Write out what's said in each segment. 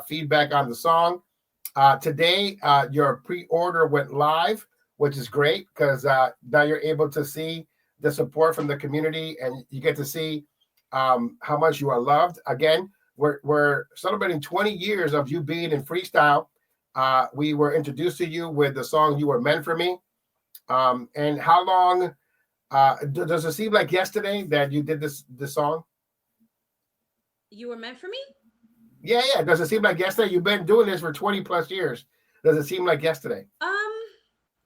feedback on the song. Today, your pre-order went live, which is great because now you're able to see the support from the community, and you get to see how much you are loved. Again, we're celebrating 20 years of you being in freestyle. We were introduced to you with the song "You Were Meant for Me." And how long does it seem like yesterday that you did this song? You Were Meant for Me? Yeah. Does it seem like yesterday? You've been doing this for 20 plus years. Does it seem like yesterday?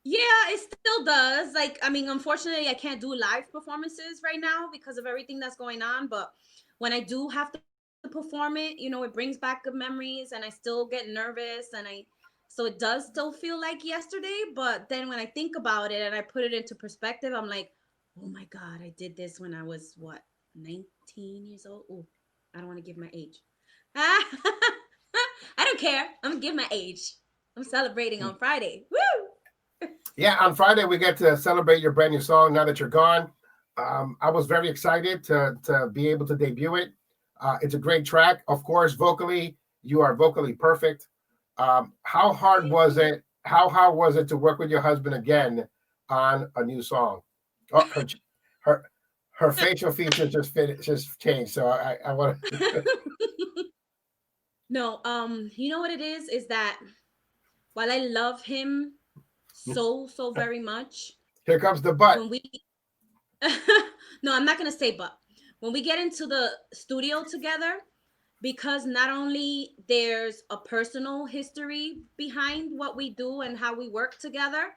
Yeah, it still does. Like, I mean, unfortunately, I can't do live performances right now because of everything that's going on. But when I do have to perform it, it brings back good memories, and I still get nervous, so it does still feel like yesterday. But then when I think about it and I put it into perspective, I'm like, oh my God, I did this when I was 19 years old. Oh, I don't want to give my age. I don't care. I'm gonna give my age. I'm celebrating on Friday. Woo! Yeah, on Friday we get to celebrate your brand new song. Now that you're gone, I was very excited to be able to debut it. It's a great track. Of course, vocally, you are vocally perfect. How hard was it? How hard was it to work with your husband again on a new song? Oh, her her facial features just changed. So I want to. No, you know what it is that while I love him so very much, Here comes the butt. when we no, I'm not gonna say but when we get into the studio together, because not only there's a personal history behind what we do and how we work together,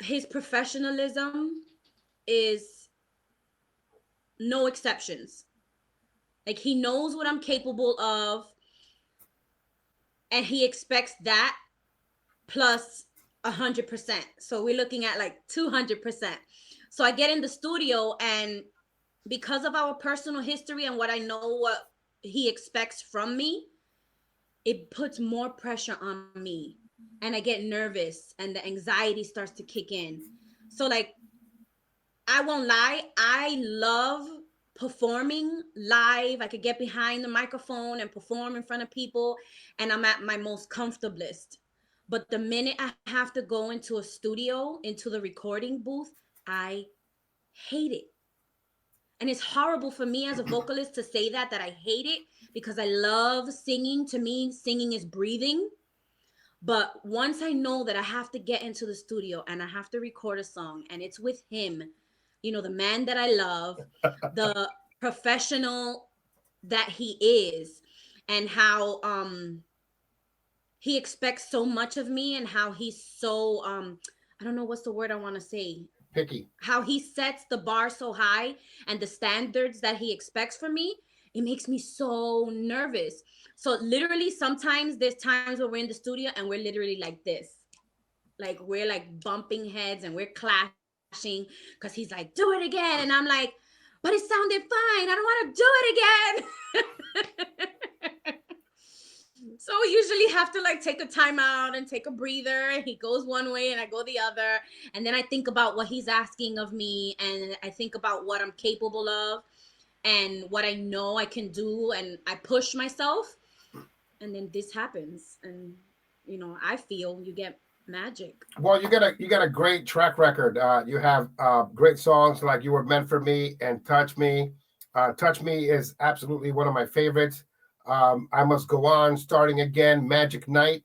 his professionalism is no exceptions. Like, he knows what I'm capable of, and he expects that plus 100%. So we're looking at like 200%. So I get in the studio, and because of our personal history and what I know what he expects from me, it puts more pressure on me, and I get nervous, and the anxiety starts to kick in. So, like, I won't lie, I love performing live. I could get behind the microphone and perform in front of people, and I'm at my most comfortablest. But the minute I have to go into a studio, into the recording booth, I hate it. And it's horrible for me as a vocalist to say that I hate it, because I love singing. To me, singing is breathing. But once I know that I have to get into the studio and I have to record a song, and it's with him, the man that I love, the professional that he is, and how he expects so much of me, and how he's so I don't know what's the word I want to say. Picky. How he sets the bar so high, and the standards that he expects from me, it makes me so nervous. So literally, sometimes there's times where we're in the studio and we're literally like this. Like, we're like bumping heads and we're clashing, because he's like, do it again. And I'm like, but it sounded fine. I don't want to do it again. So we usually have to like take a time out and take a breather. He goes one way and I go the other. And then I think about what he's asking of me, and I think about what I'm capable of and what I know I can do, and I push myself. And then this happens, and I feel you get magic. Well, you got a great track record. You have great songs like "You Were Meant for Me" and "Touch Me." "Touch Me" is absolutely one of my favorites. "I Must Go On," "Starting Again," "Magic Night,"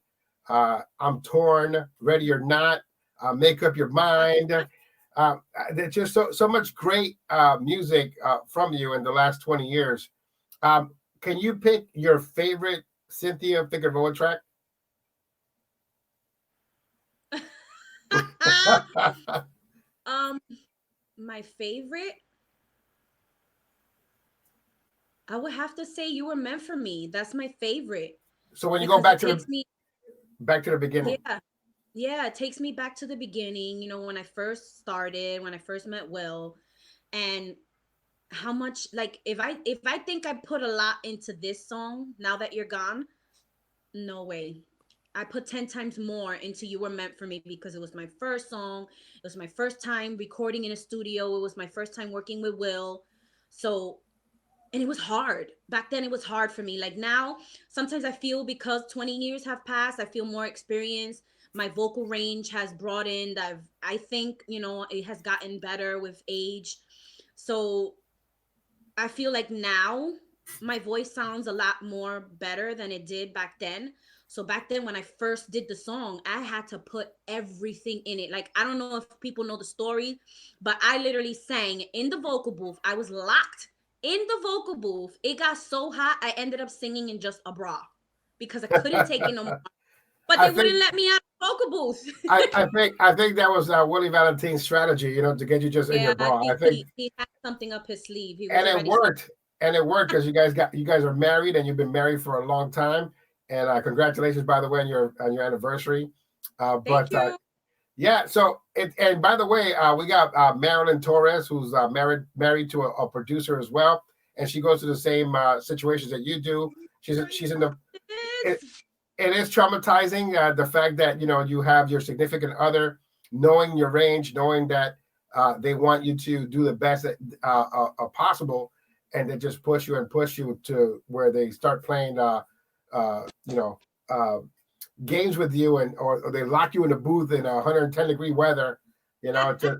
"I'm Torn," "Ready or Not," "Make Up Your Mind." There's just so much great music from you in the last 20 years. Can you pick your favorite Synthia Figueroa track? My favorite, I would have to say "You Were Meant for Me." That's my favorite, So when you go because back it to takes me, the beginning. yeah, it takes me back to the beginning, when I first started, when I first met Will, and how much, like, if I think I put a lot into this song, "Now That You're Gone," no way. I put 10 times more into "You Were Meant for Me," because it was my first song. It was my first time recording in a studio. It was my first time working with Will. So and it was hard back then. It was hard for me. Like now, sometimes I feel because 20 years have passed, I feel more experienced. My vocal range has broadened. I think, it has gotten better with age. So I feel like now my voice sounds a lot more better than it did back then. So back then when I first did the song, I had to put everything in it. Like I don't know if people know the story, but I literally sang in the vocal booth. I was locked in the vocal booth. It got so hot I ended up singing in just a bra because I couldn't take it no more. But I they think wouldn't let me out of the vocal booth. I think that was Willie Valentine's strategy, to get you just in your Yeah, bra. I he, think, he he had something up his sleeve. He was and it already. worked, because you guys are married and you've been married for a long time. And congratulations, by the way, on your anniversary. Thank But you. yeah, so and by the way, we got Marilyn Torres, who's married to a producer as well, and she goes through the same situations that you do. She's in the. It, This. it is traumatizing, the fact that you have your significant other knowing your range, knowing that they want you to do the best that possible, and they just push you to where they start playing uh, you know uh, games with you, and or they lock you in a booth in 110-degree weather, to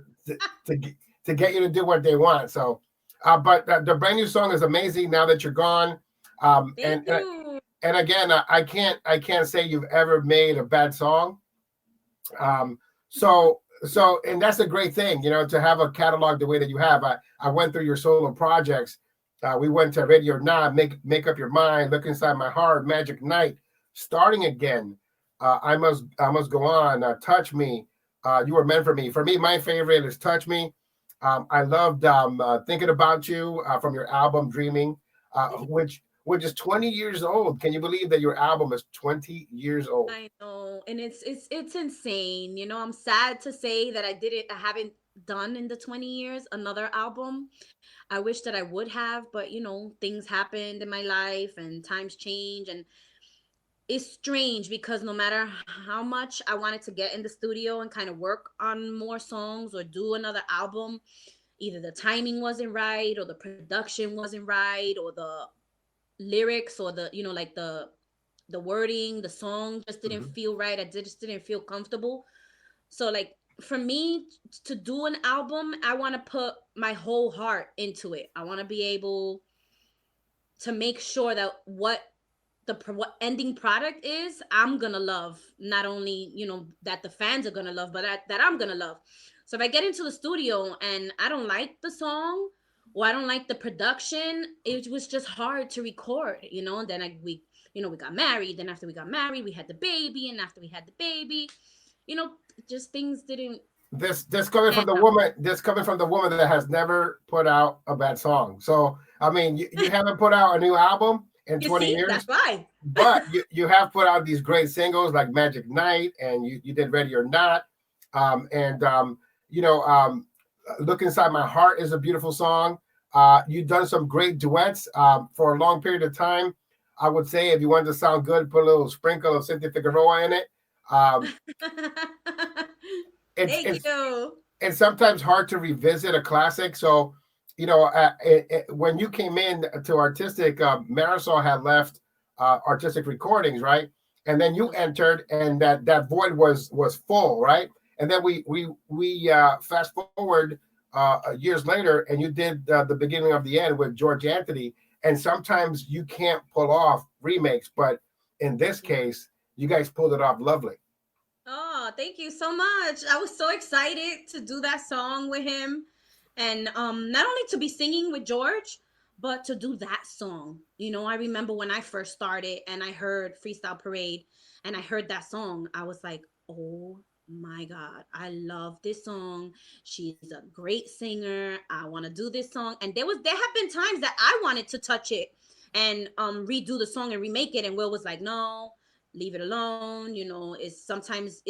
to get to get you to do what they want. So, but the brand new song is amazing now that you're gone. Um, Thank and and you. and again, I can't say you've ever made a bad song. Um, and that's a great thing, to have a catalog the way that you have. I went through your solo projects. We went to Radio Nod, make up your mind, look inside my heart, Magic Night, starting again. I must go on. Touch me. You were meant for me. For me, my favorite is Touch Me. I loved thinking about you from your album Dreaming, which is 20 years old. Can you believe that your album is 20 years old? I know, and it's insane. I'm sad to say that I haven't done in the 20 years another album. I wish that I would have, but things happened in my life and times change, and it's strange because no matter how much I wanted to get in the studio and kind of work on more songs or do another album, either the timing wasn't right or the production wasn't right or the lyrics or the like the wording, the song just didn't Mhm. feel right. Just didn't feel comfortable. So like for me to do an album, I want to put my whole heart into it. I want to be able to make sure that what ending product is, I'm gonna love. Not only that the fans are gonna love, but that I'm gonna love. So if I get into the studio and I don't like the song or I don't like the production, it was just hard to record. And then we got married. Then after we got married, we had the baby, and after we had the baby, you know, just things didn't This coming pan from the out. woman. This coming from the woman that has never put out a bad song. So I mean, you haven't put out a new album in You 20 see, that's years, why. but you have put out these great singles like Magic Night, and you did Ready or Not. And you know, Look Inside My Heart is a beautiful song. You've done some great duets for a long period of time. I would say if you wanted to sound good, put a little sprinkle of Cynthia Figueroa in it. Um, it's Thank it's you. it's sometimes hard to revisit a classic. So, when you came in to artistic, Marisol had left artistic recordings, right? And then you entered, and that void was full, right? And then we fast forward years later, and you did the beginning of the end with George Anthony. And sometimes you can't pull off remakes, but in this case, you guys pulled it off lovely. Oh, thank you so much. I was so excited to do that song with him. And not only to be singing with George, but to do that song. I remember when I first started and I heard Freestyle Parade and I heard that song, I was like, "Oh my God, I love this song. She's a great singer. I want to do this song." And there have been times that I wanted to touch it and redo the song and remake it, and Will was like, "No, leave it alone. It's sometimes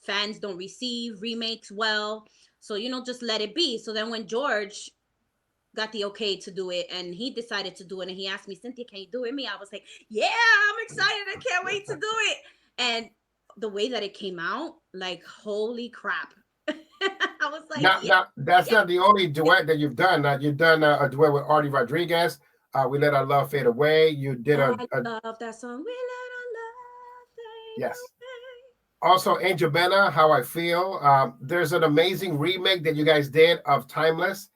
fans don't receive remakes well, so just let it be." So then when George got the okay to do it and he decided to do it and he asked me, "Cynthia, can you do it with me?" I was like, "Yeah, I'm excited. I can't wait to do it." And the way that it came out, like, holy crap. I was like, Now, yeah, now that's yeah. not the only duet that you've done. You've done a duet with Artie Rodriguez. We Let Our Love Fade Away. You did I love that song. We let our love fade yes. away. Also, Angel Bena, How I Feel. There's an amazing remake that you guys did of Timeless,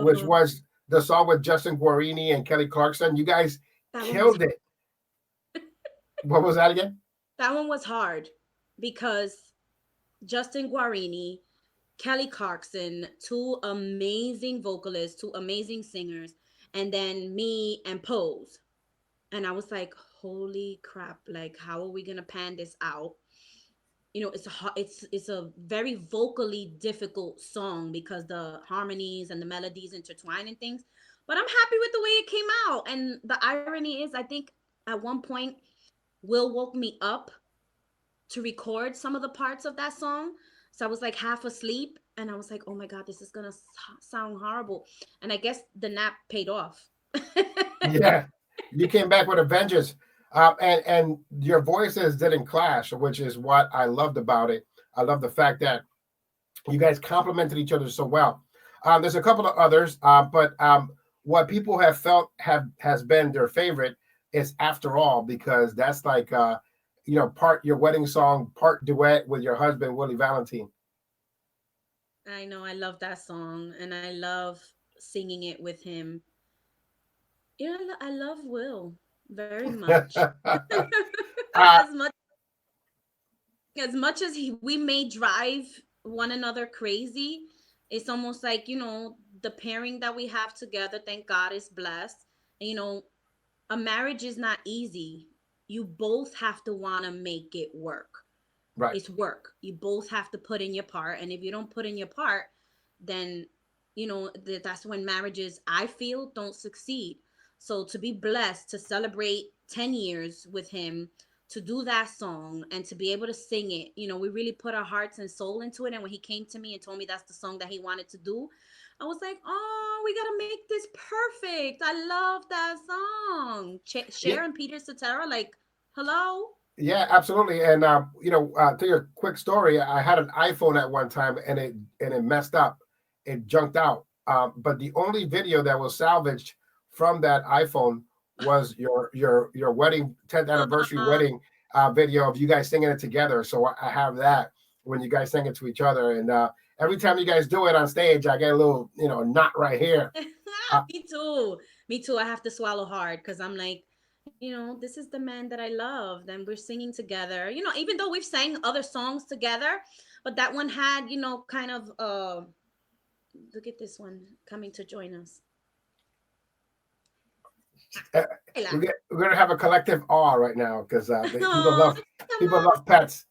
which Oh, was the song with Justin Guarini and Kelly Clarkson. You guys that one was killed it. What was that again? that one was hard because Justin Guarini, Kelly Clarkson, two amazing vocalists, two amazing singers, and then me and Pose. And I was like, holy crap, like how are we gonna pan this out? It's a very vocally difficult song because the harmonies and the melodies intertwine and things. But I'm happy with the way it came out. And the irony is, I think at one point Will woke me up to record some of the parts of that song. So I was like half asleep and I was like, oh my God, this is going to sound horrible. And I guess the nap paid off. Yeah, you came back with a vengeance. And your voices didn't clash, which is what I loved about it. I love the fact that you guys complemented each other so well. There's a couple of others, but what people have felt has been their favorite is After All, because that's like part your wedding song, part duet with your husband Willie Valentine. I know. I love that song and I love singing it with him. I love Will very much. uh, as much as we may drive one another crazy, it's almost like, the pairing that we have together, thank God, is blessed. And a marriage is not easy. You both have to want to make it work. right. It's work. You both have to put in your part, and if you don't put in your part, then that's when marriages, I feel, don't succeed. So to be blessed to celebrate 10 years with him, to do that song and to be able to sing it, we really put our hearts and soul into it. And when he came to me and told me that's the song that he wanted to do, I was like, oh, we gotta make this perfect. I love that song. Yeah, Cher and Peter Cetera, like, hello. yeah, absolutely. And to your quick story, I had an iPhone at one time, and it messed up. It junked out. But the only video that was salvaged from that iPhone was your wedding 10th anniversary Uh, wedding video of you guys singing it together. So I have that when you guys sing it to each other, and every time you guys do it on stage, I get a little knot right here. Uh, Me too. Me too. I have to swallow hard because I'm like, this is the man that I love. Then we're singing together. Even though we've sang other songs together, but that one had, kind of look at this one coming to join us. uh, Ayla. we're gonna have a collective awe right now because people Oh, love come people on. love pets.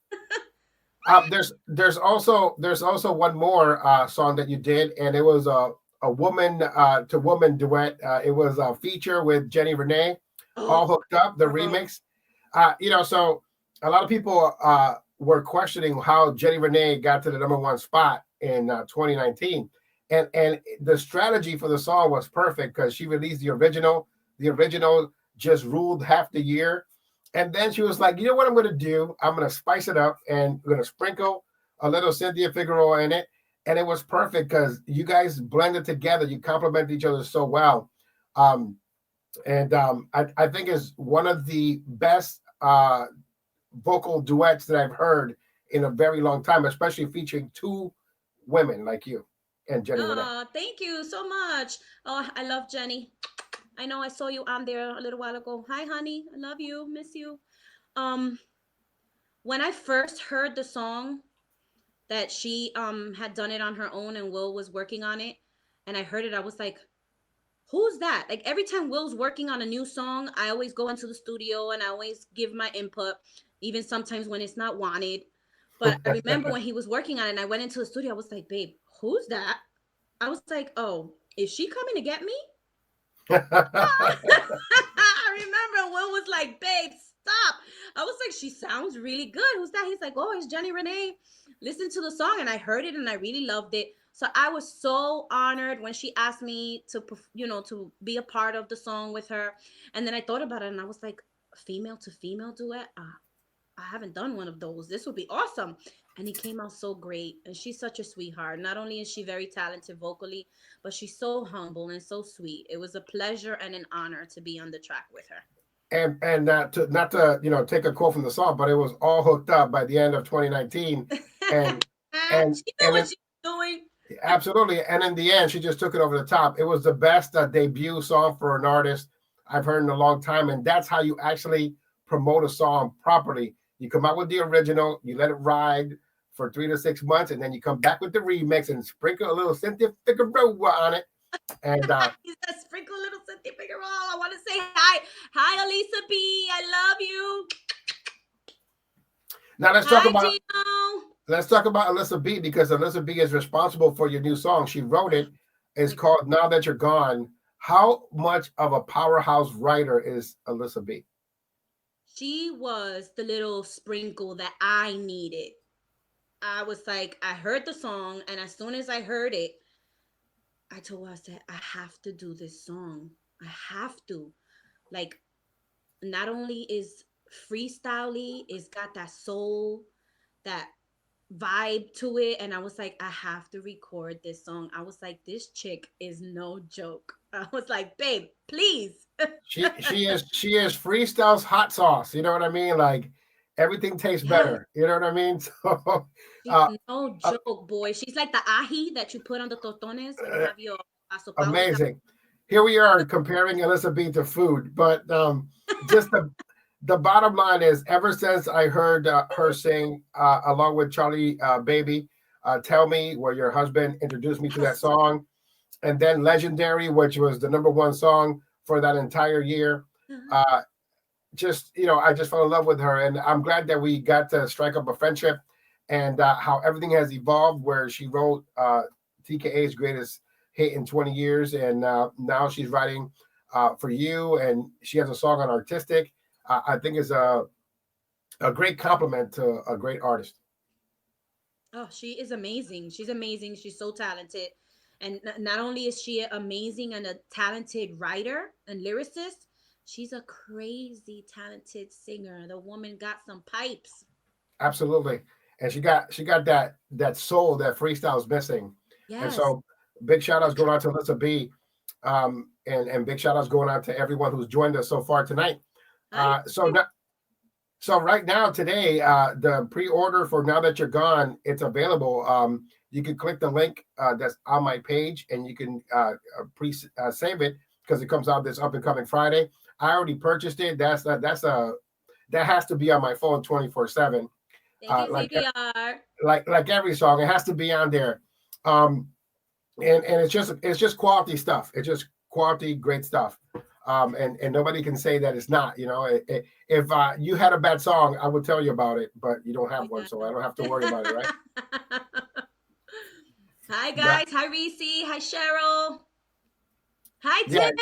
There's also one more song that you did, and it was a woman to woman duet. It was a feature with Jenny Renee, Oh, All Hooked Up, the girl. remix. So a lot of people were questioning how Jenny Renee got to the number one spot in 2019, and the strategy for the song was perfect because she released the original. The original just ruled half the year, and then she was like, you know what I'm going to do? I'm going to spice it up and I'm going to sprinkle a little Synthia Figueroa in it. And it was perfect because you guys blended together. You complement each other so well. Um, and I think is one of the best vocal duets that I've heard in a very long time, especially featuring two women like you and Jenny Renee. Oh, thank you so much. Oh, I love Jenny. I know I saw you on there a little while ago. Hi, honey. I love you. Miss you. Um, when I first heard the song that she had done it on her own and Will was working on it, and I heard it, I was like, who's that? Like every time Will's working on a new song, I always go into the studio and I always give my input, even sometimes when it's not wanted. But I remember when he was working on it and I went into the studio, I was like, babe, who's that? I was like, oh, is she coming to get me? I remember Will was like, babe, stop. I was like, she sounds really good. Who's that? He's like, oh, it's Jenny Renee. Listen to the song. And I heard it and I really loved it. So I was so honored when she asked me to be a part of the song with her. And then I thought about it and I was like, female to female duet? I haven't done one of those. This would be awesome. And it came out so great. And she's such a sweetheart. Not only is she very talented vocally, but she's so humble and so sweet. It was a pleasure and an honor to be on the track with her. And to not to take a quote from the song, but it was all hooked up by the end of 2019, and and She knew and what it, she was doing. absolutely, and in the end, she just took it over the top. It was the best debut song for an artist I've heard in a long time, and that's how you actually promote a song properly. You come out with the original, you let it ride for 3 to 6 months, and then you come back with the remix and sprinkle a little Synthia Figueroa on it, and He's a sprinkle little Synthia Figueroa. I want to say hi. Hi, Elisa B. I love you. now Hi, Gino. let's talk about Alyssa B, because Alyssa B is responsible for your new song. She wrote it. It's called Now That You're Gone. How much of a powerhouse writer is Alyssa B? She was the little sprinkle that I needed. I was like, I heard the song, and as soon as I heard it, I told her, I said, I have to do this song. I have to. Like, not only is freestyle-y, it's got that soul, that vibe to it. And I was like, I have to record this song. I was like, this chick is no joke. I was like, babe, please. She is freestyle's hot sauce. You know what I mean? Like everything tastes Yeah, better. You know what I mean? So she's uh, no uh, joke, boy. She's like the ají that you put on the tostones when you uh, have your asopao de amazing. Here we are comparing Alyssa B to food, but just the bottom line is, ever since I heard her sing along with Charlie Baby, "Tell Me," where your husband introduced me to that Yes. song, and then "Legendary," which was the number one song for that entire year. Uh, just I just fell in love with her, and I'm glad that we got to strike up a friendship, and how everything has evolved. Where she wrote TKA's greatest hit in 20 years, and now she's writing for you, and she has a song on Artistic. I think is a great compliment to a great artist. Oh, she is amazing. She's amazing. She's so talented. And not only is she amazing and a talented writer and lyricist, she's a crazy talented singer. The woman got some pipes. Absolutely, and she got that soul that freestyle is missing, and Yes. so big shout outs going out to Alyssa B, and big shout outs going out to everyone who's joined us so far tonight. I So so right now today, the pre-order for Now That You're Gone, it's available. You can click the link that's on my page, and you can save it because it comes out this up and coming Friday. I already purchased it. That has to be on my phone 24/7. thank you, Like CPR. like every song, it has to be on there. Um, and it's just quality stuff. It's just quality, great stuff. And nobody can say that it's not. If you had a bad song, I would tell you about it, but you don't Oh, have one, so I yeah. don't have to worry about it, right? Hi, That, guys. Hi, Reese. Hi, Cheryl. Hi, yeah. Tim.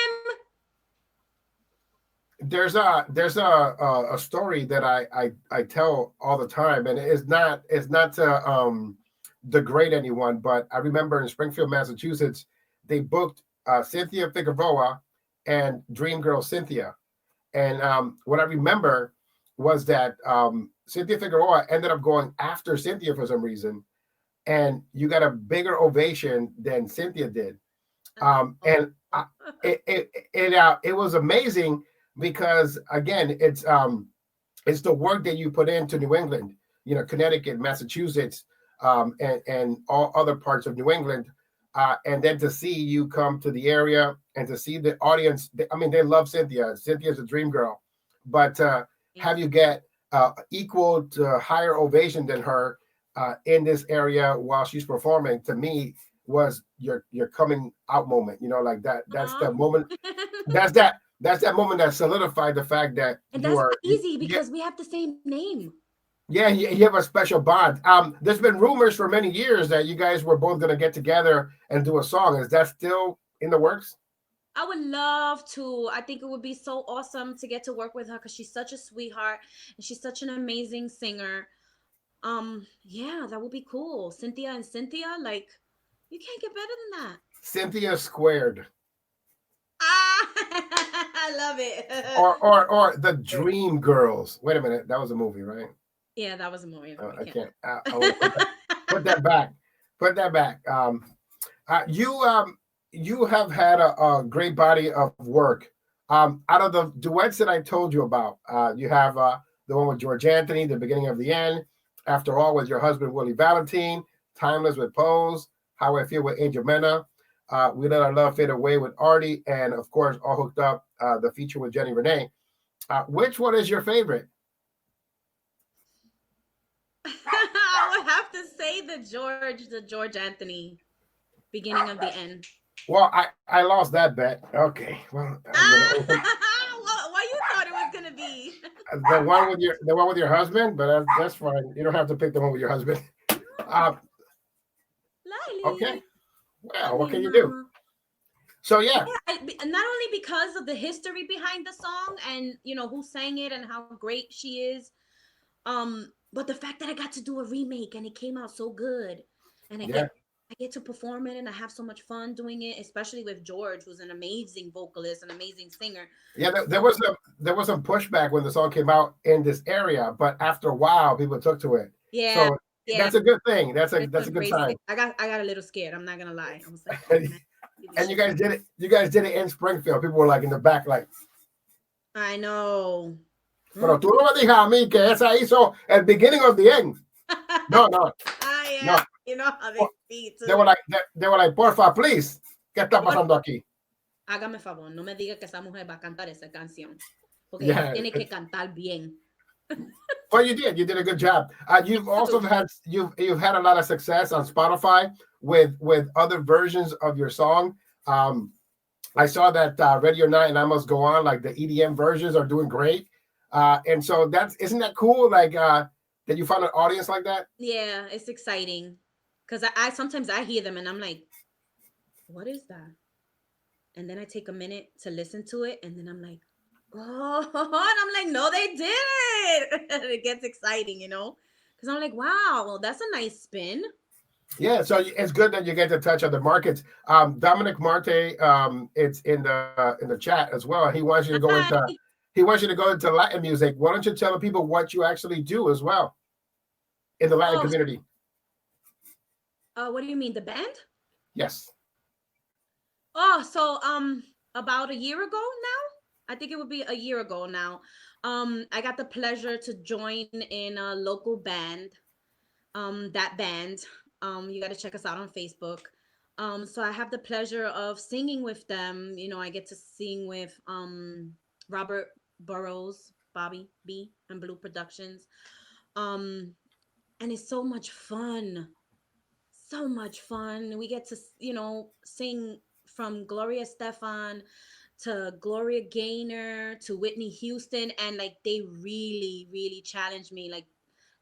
There's a story that I tell all the time, and it's not to degrade anyone, but I remember in Springfield, Massachusetts, they booked Synthia Figueroa and Dream Girl Cynthia. And what I remember was that Cynthia Figueroa ended up going after Cynthia for some reason, and you got a bigger ovation than Cynthia did. And it was amazing because again, it's the work that you put into New England, Connecticut, Massachusetts, and all other parts of New England. And then to see you come to the area and to see the audience, I mean, they love Cynthia. Cynthia's a dream girl, but have you get equal to higher ovation than her in this area while she's performing, to me, was your coming out moment. Like that. That's Aw. the moment. That's that moment that solidified the fact that And you that's are not easy because we have the same name. yeah, you have a special bond. There's been rumors for many years that you guys were both going to get together and do a song. Is that still in the works? I would love to. I think it would be so awesome to get to work with her because she's such a sweetheart and she's such an amazing singer. Yeah, that would be cool. Cynthia and Cynthia, like, you can't get better than that. Cynthia Squared, Ah, I love it. or the Dream Girls. Wait a minute, that was a movie, right? Yeah, that was a movie. I We can't. I want to put that back. Put that back. You have had a great body of work. Out of the duets that I told you about, you have the one with George Anthony, The Beginning of the End, After All with your husband Willie Valentine, Timeless with Pose, How I Feel with Angel Mena, We Let Our Love Fade Away with Artie, and of course, All Hooked Up, the feature with Jenny Renee. Which one is your favorite? I would have to say the George Anthony, Beginning of the End. Well, I lost that bet. Okay, well, I'm gonna open What you thought it was gonna be? the one with your husband, but that's fine. You don't have to pick the one with your husband. Uh, okay. Lily, Well, love what me, can you do? mama. So yeah, Not only because of the history behind the song and who sang it and how great she is, but the fact that I got to do a remake and it came out so good, and yeah, I get to perform it and I have so much fun doing it, especially with George, who's an amazing vocalist, an amazing singer. yeah. There So was some pushback when the song came out in this area, but after a while, people took to it. yeah, So yeah, that's a good thing. I That's a good embraced sign. it. I got a little scared. I'm not gonna lie. I was like, oh man, we And you should. guys did it. You guys did it in Springfield. People were like in the back, like, I know. "Pero tú no me digas a mí que esa hizo el beginning of the end." No, no, Yeah, no. you know how they speak They were too. like, porfa, please. ¿Qué está pasando aquí? Hágame favor, no me diga que esa mujer va a cantar esa canción, porque ella Yeah. tiene que cantar bien. Well, you did. You did a good job. You've also had you've had a lot of success on Spotify with other versions of your song. Um, I saw that Radio Night and I Must Go On, like the EDM versions are doing great. And so isn't that cool? Like that you found an audience like that? Yeah, it's exciting because I sometimes I hear them and I'm like, what is that? And then I take a minute to listen to it, and then I'm like, oh, and I'm like, no, they did it. And it gets exciting, because I'm like, wow, well, that's a nice spin. Yeah, so it's good that you get to touch other markets. Dominic Marte, it's in the chat as well. Hi. He wants you to go into Latin music. Why don't you tell the people what you actually do as well in the Latin Oh, community? what do you mean, the band? Yes. Oh, so about a year ago now, I think it would be a year ago now. I got the pleasure to join in a local band. That band. You got to check us out on Facebook. So I have the pleasure of singing with them. I get to sing with Robert Burrows, Bobby B, and Blue Productions. Um, and it's so much fun. So much fun. We get to, sing from Gloria Stefan to Gloria Gaynor to Whitney Houston, and like they really, really challenged me. Like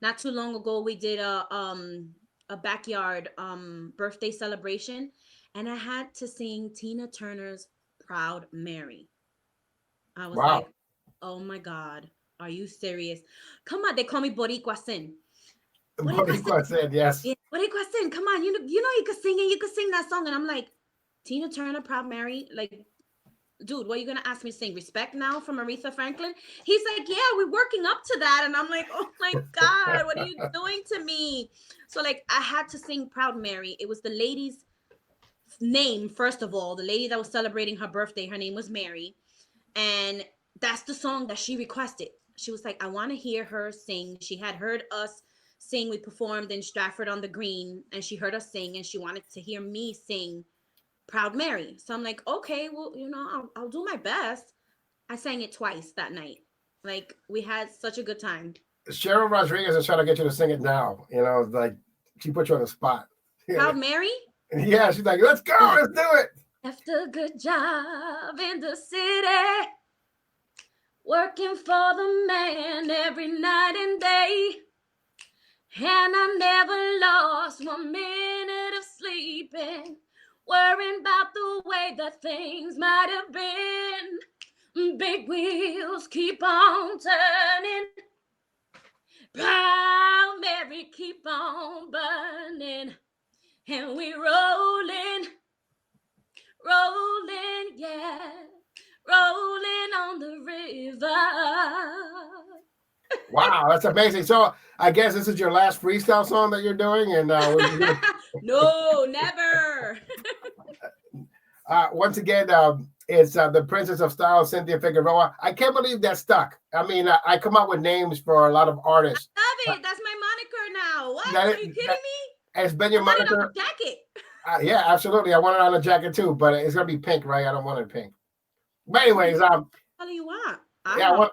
not too long ago, we did a backyard birthday celebration, and I had to sing Tina Turner's "Proud Mary." I was like, Wow. "Oh my God, are you serious? Come on!" They call me Boricua Sin. Boricua Sin. Boricua said yes. Yeah, Boricua Sin. Come on, you could sing it. You could sing that song, and I'm like, Tina Turner, "Proud Mary." Like, dude, what are you gonna ask me to sing? Respect Now from Aretha Franklin? He's like, yeah, we're working up to that. And I'm like, oh my God, what are you doing to me? So like I had to sing Proud Mary. It was the lady's name, first of all. The lady that was celebrating her birthday, her name was Mary. And that's the song that she requested. She was like, I want to hear her sing. She had heard us sing. We performed in Stratford on the Green, and she heard us sing, and she wanted to hear me sing Proud Mary. So I'm like, okay, well, I'll do my best. I sang it twice that night. Like we had such a good time. Cheryl Rodriguez is trying to get you to sing it now. Like she put you on the spot. Proud Mary? Yeah, she's like, let's go, let's do it. Left a good job in the city, working for the man every night and day. And I never lost 1 minute of sleeping, worrying about the way that things might have been. Big wheels keep on turning, Proud Mary keep on burning, and we rolling, yeah, rolling on the river. Wow, that's amazing. So I guess this is your last freestyle song that you're doing, and No, never. once again, it's the Princess of Style, Synthia Figueroa. I can't believe that stuck. I mean, I come up with names for a lot of artists. Love it. That's my moniker now. What? That, Are you kidding that me? has been I your want it on moniker. the jacket. Yeah, absolutely. I want it on the jacket too, but it's gonna be pink, right? I don't want it pink. But anyways, What do you want? yeah,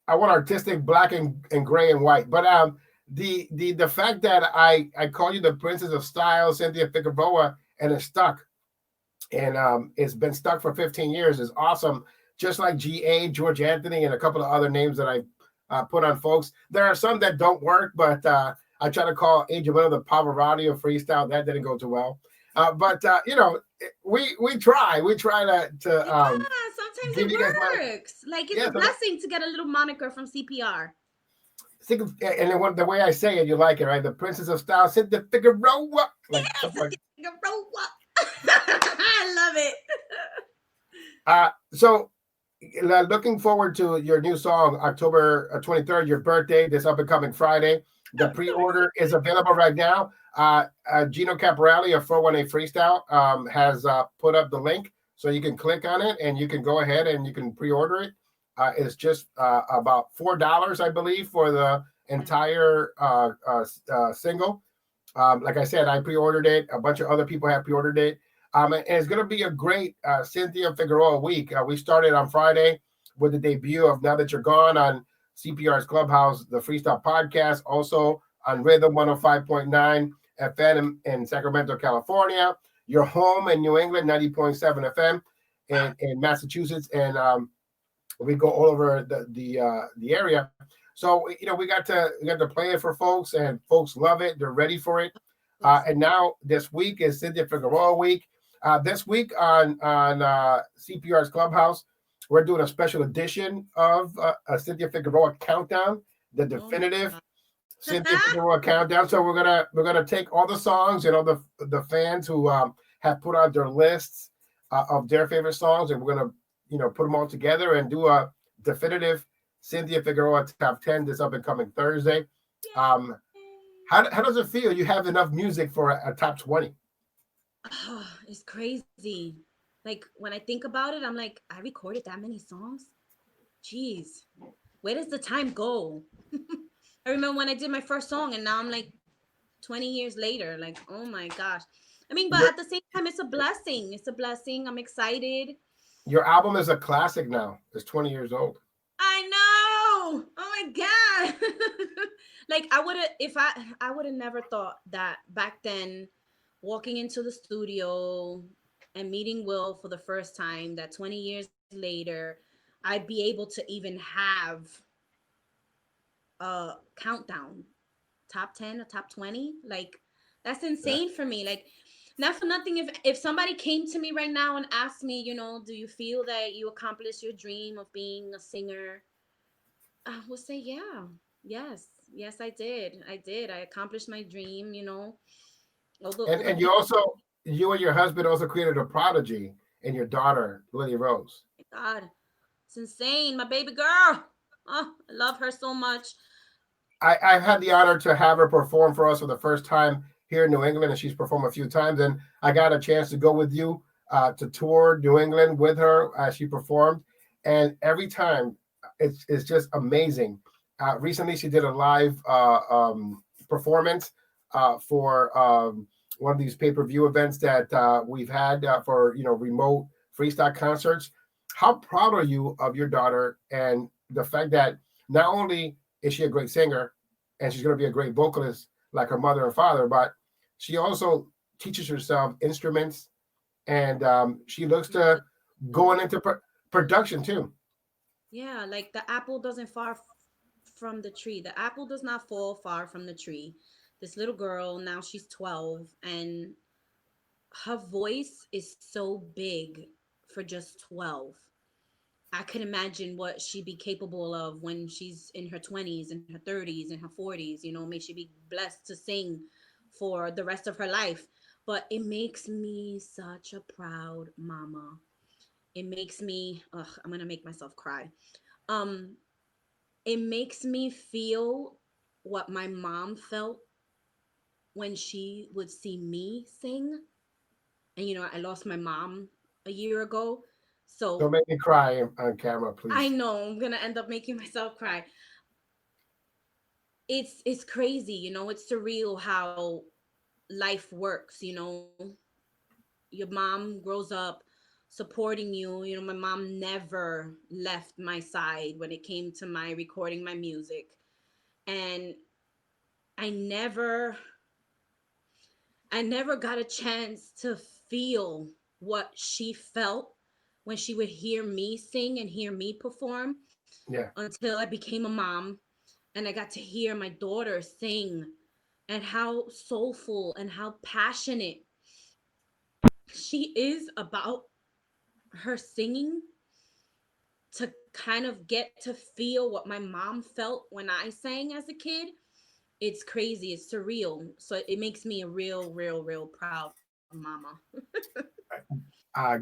I want artistic black and gray and white. But the fact that I call you the Princess of Style, Synthia Figueroa, and it's stuck, and it's been stuck for 15 years is awesome. Just like GA, George Anthony, and a couple of other names that I put on folks. There are some that don't work, but I try to call Angel one of the Pavarotti of freestyle. That didn't go too well. But you know, we try to Sometimes give you guys my works. Like it's yeah. a blessing to get a little moniker from CPR. Think of, and the way I say it, you like it, right? The Princess of Style, Synthia Figueroa, like Yes, something like. I love it. So looking forward to your new song, October 23rd, your birthday, this up and coming Friday. The I'm so pre-order is excited. available right now. Gino Caporelli of 418 Freestyle has put up the link, so you can click on it and you can go ahead and you can pre-order it. It's just about $4, I believe, for the entire single. Like I said, I pre-ordered it. A bunch of other people have pre-ordered it. And it's going to be a great Synthia Figueroa week. We started on Friday with the debut of Now That You're Gone on CPR's Clubhouse, the Freestyle Podcast, also on Rhythm 105.9 FM in Sacramento, California. Your home in New England, 90.7 FM in Massachusetts. And we go all over the area. So you know we got to play it for folks, and folks love it. They're ready for it. And now this week is Synthia Figueroa week. This week on CPR's Clubhouse, we're doing a special edition of a Synthia Figueroa countdown, the definitive Synthia Figueroa countdown. So we're gonna take all the songs and all the fans who have put out their lists of their favorite songs, and we're gonna put them all together and do a definitive Synthia Figueroa top 10 this up and coming Thursday. How does it feel? You have enough music for a top 20? Oh, it's crazy. Like when I think about it, I'm like, I recorded that many songs. Jeez, where does the time go? I remember when I did my first song, and now I'm like 20 years later. Like, oh my gosh. I mean, but Your, at the same time, it's a blessing. It's a blessing. I'm excited. your album is a classic now. It's 20 years old. I know. Oh my god. Like I would have if I would have never thought that back then walking into the studio and meeting Will for the first time that 20 years later I'd be able to even have a countdown top 10 or top 20. Like that's Yeah. insane for me. Like not for nothing, if somebody came to me right now and asked me, do you feel that you accomplished your dream of being a singer, I will say, yeah, yes, yes, I did. I did. I accomplished my dream. All the And people. you and your husband also created a prodigy in your daughter, Lily Rose. God, it's insane. My baby girl. Oh, I love her so much. I've had the honor to have her perform for us for the first time here in New England, and she's performed a few times. And I got a chance to go with you to tour New England with her as she performed. And every time, it's just amazing. Recently, she did a live performance for one of these pay-per-view events that we've had for remote freestyle concerts. How proud are you of your daughter and the fact that not only is she a great singer and she's going to be a great vocalist like her mother and father, but she also teaches herself instruments, and she looks to going into production too. Yeah, like the apple doesn't from the tree. The apple does not fall far from the tree. This little girl, now she's 12, and her voice is so big for just 12. I could imagine what she'd be capable of when she's in her 20s and her 30s and her 40s. May she be blessed to sing for the rest of her life. But it makes me such a proud mama. It makes me, ugh, I'm going to make myself cry. Um, it makes me feel what my mom felt when she would see me sing. And I lost my mom a year ago. Don't So make me cry on camera, I please. know I'm gonna end up making myself cry. It's crazy, it's surreal how life works. Your mom grows up supporting you. My mom never left my side when it came to my recording my music. And I never I never got a chance to feel what she felt when she would hear me sing and hear me perform Yeah. until I became a mom and I got to hear my daughter sing, and how soulful and how passionate she is about her singing, to kind of get to feel what my mom felt when I sang as a kid. It's crazy. It's surreal. So it makes me a real, real, real proud mama.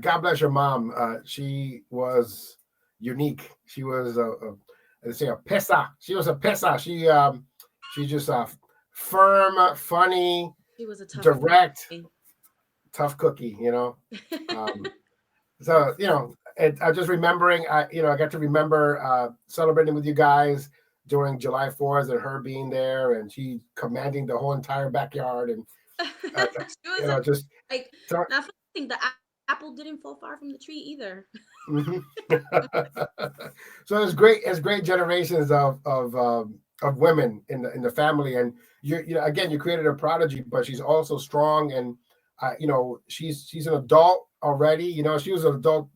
God bless your mom. She was unique. She was let's say a pissa. She was a pissa. She just firm, funny, She was a tough direct, cookie. tough cookie. Um, I just remembering. I got to remember celebrating with you guys during July 4th and her being there and she commanding the whole entire backyard and uh, She was a, just. like, So, not think the apple didn't fall far from the tree either. mhm. So it's great generations of women in the family, and again you created a prodigy, but she's also strong, and she's an adult already. She was an adult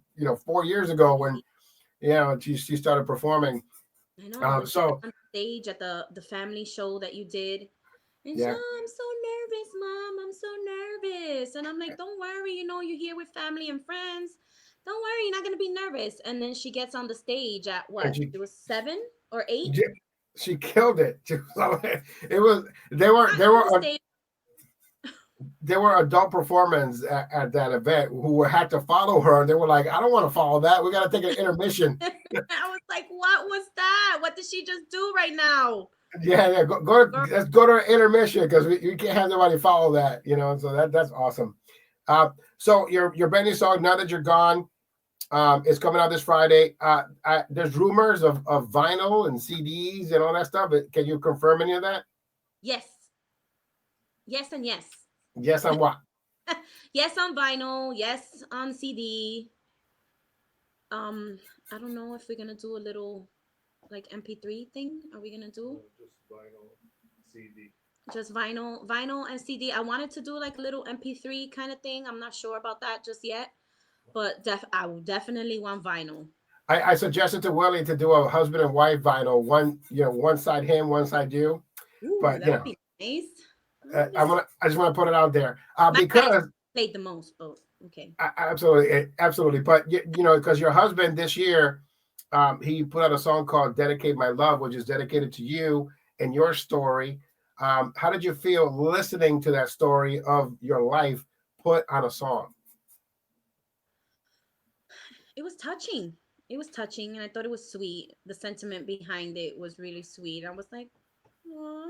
4 years ago when she started performing. I know when she got So on stage at the family show that you did, and yeah, I'm so nervous, mom. I'm so nervous, and I'm like, don't worry. You're here with family and friends. Don't worry, you're not gonna be nervous. And then she gets on the stage at and what? It was 7 or 8. she killed it. It was Not on the stage. there were adult performers at that event who had to follow her, and they were like, "I don't want to follow that. We got to take an intermission." I was like, what was that? What did she just do right now? Yeah. Girl, Let's go to an intermission because we can't have nobody follow that. So that's awesome. So your brand new song, "Now That You're Gone," is coming out this Friday. There's rumors of vinyl and CDs and all that stuff. Can you confirm any of that? yes. Yes and yes. Yes, on what? Yes on vinyl, yes on CD. Um, I don't know if we're gonna do a little like MP3 thing. Are we gonna do Just vinyl, CD. just vinyl and CD? I wanted to do like a little MP3 kind of thing. I'm not sure about that just yet, but I will definitely want vinyl. I suggested to Willie to do a husband and wife vinyl. One side him, one side you. Ooh, But that would be nice. I just want to put it out there My ex because played the most, but okay. absolutely. But because your husband this year, he put out a song called "Dedicate My Love," which is dedicated to you and your story. How did you feel listening to that story of your life put on a song? It was touching. It was touching, and I thought it was sweet. The sentiment behind it was really sweet. I was like, "Aw,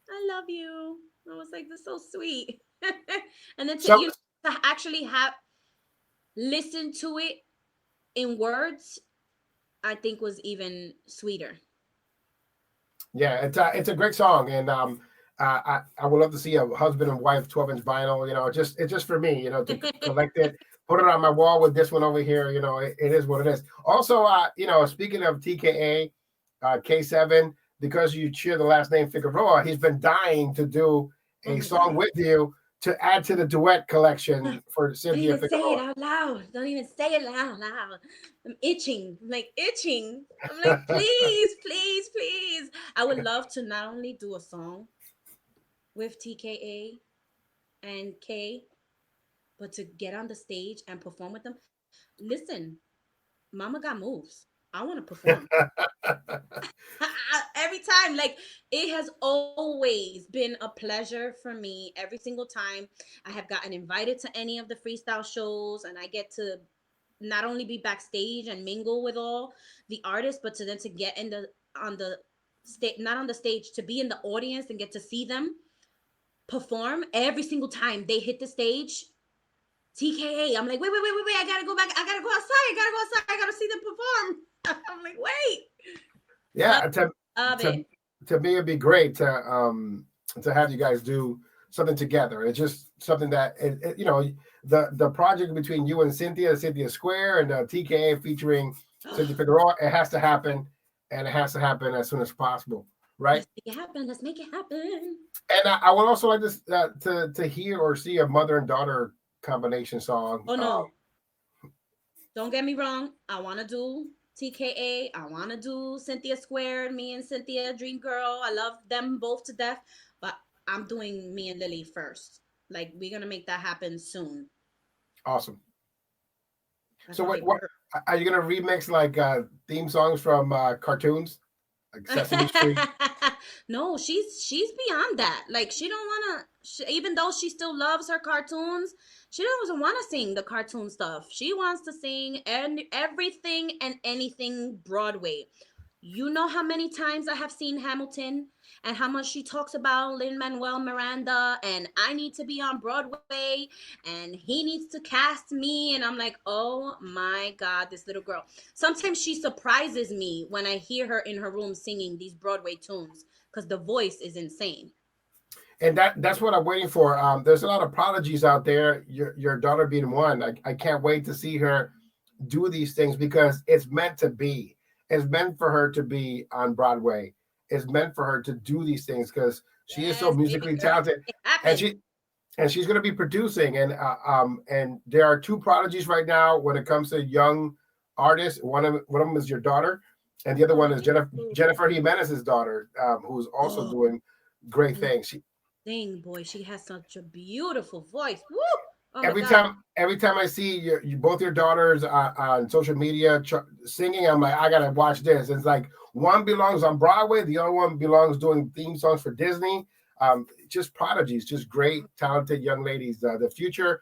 I love you." I was like, "That's so sweet." And then So to actually have listened to it in words, I think was even sweeter. yeah, it's a great song, and I would love to see a husband and wife 12-inch vinyl. It's just for me, to collect it, put it on my wall with this one over here. It is what it is. Also, speaking of TKA, K7, because you share the last name Figueroa, he's been dying to do Oh a my song god. with you to add to the duet collection for Don't Synthia even say it Figueroa. out loud. Don't even say it out loud. I'm itching. I'm like itching. I'm like, please, please, please. I would love to not only do a song with TKA and K, but to get on the stage and perform with them. Listen, Mama got moves. I want to perform. Every time, like, it has always been a pleasure for me. Every single time I have gotten invited to any of the freestyle shows, and I get to not only be backstage and mingle with all the artists, but to then to get in on the stage, not on the stage, to be in the audience and get to see them perform every single time they hit the stage. TKA. I'm like, wait. I gotta go back. I gotta go outside. I gotta see them perform. I'm like, wait. Yeah, Love to it. to me it'd be great to have you guys do something together. It's just something that you know, the project between you and Cynthia Square, and TKA featuring Synthia Figueroa. It has to happen, and it has to happen as soon as possible, right? Let's make it happen. Let's make it happen. And I would also like this to hear or see a mother and daughter combination song. Oh no. Don't get me wrong. I want to do TKA. I want to do Cynthia Squared. Me and Cynthia, Dream Girl. I love them both to death. But I'm doing me and Lily first. Like, we're going to make that happen soon. Awesome. That's So my what big what word. are you gonna remix, like theme songs from cartoons, like Sesame Street? No, she's beyond that. Like, she don't want to, even though she still loves her cartoons, she doesn't want to sing the cartoon stuff. She wants to sing everything and anything Broadway. You know how many times I have seen Hamilton and how much she talks about Lin-Manuel Miranda and I need to be on Broadway and he needs to cast me. And I'm like, oh my God, this little girl. Sometimes she surprises me when I hear her in her room singing these Broadway tunes because the voice is insane. And that's what I'm waiting for. There's a lot of prodigies out there. Your daughter being one. I can't wait to see her do these things because it's meant to be. It's meant for her to be on Broadway. It's meant for her to do these things because she is so Yes, baby musically girl. talented, It and happened. she's going to be producing. And there are two prodigies right now when it comes to young artists. One of them is your daughter, and the other Oh, one is thank you. Jennifer Jimenez's daughter, who's also Oh, doing great and things. sing, boy. She has such a beautiful voice. Woo! Oh my every God. time every time I see you both your daughters on social media singing, I'm like, I gotta watch this. It's like one belongs on Broadway, the other one belongs doing theme songs for Disney. Just prodigies, just great, talented young ladies. The future.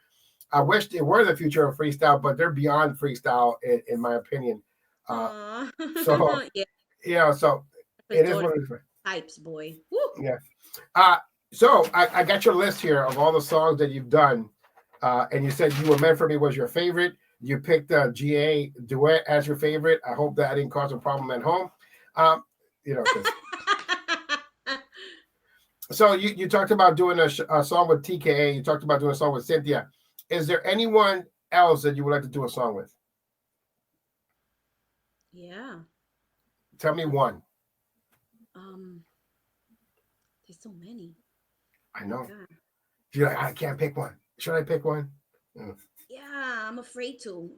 I wish they were the future of freestyle, but they're beyond freestyle, in my opinion. Uh, Aw. so Yeah, so his it is daughter what it is. types, boy. Woo! Yeah. Uh, so I got your list here of all the songs that you've done. And you said You Were Meant for Me was your favorite. You picked GA Duet as your favorite. I hope that didn't cause a problem at home. Um, because so you talked about doing a song with TKA. You talked about doing a song with Cynthia. Is there anyone else that you would like to do a song with? Yeah. Tell me one. Um, there's so many. I Oh my know. God. You're like, I can't pick one. Should I pick one? Yeah, I'm afraid to.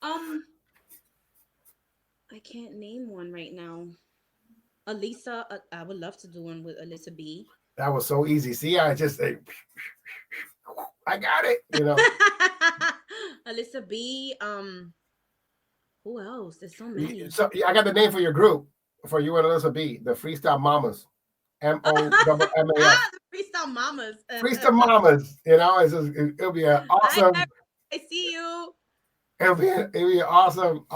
um, I can't name one right now. Alisa, I would love to do one with Alyssa B. That was so easy. See, I just say, I got it. Alyssa B. Who else? There's so many. So I got the name for your group, for you and Alyssa B, the Freestyle Mamas, MOMMAS, Freestyle Mamas. Freestyle Mamas. It'll be an Hi, awesome. Eric. I see you. It'll be an awesome.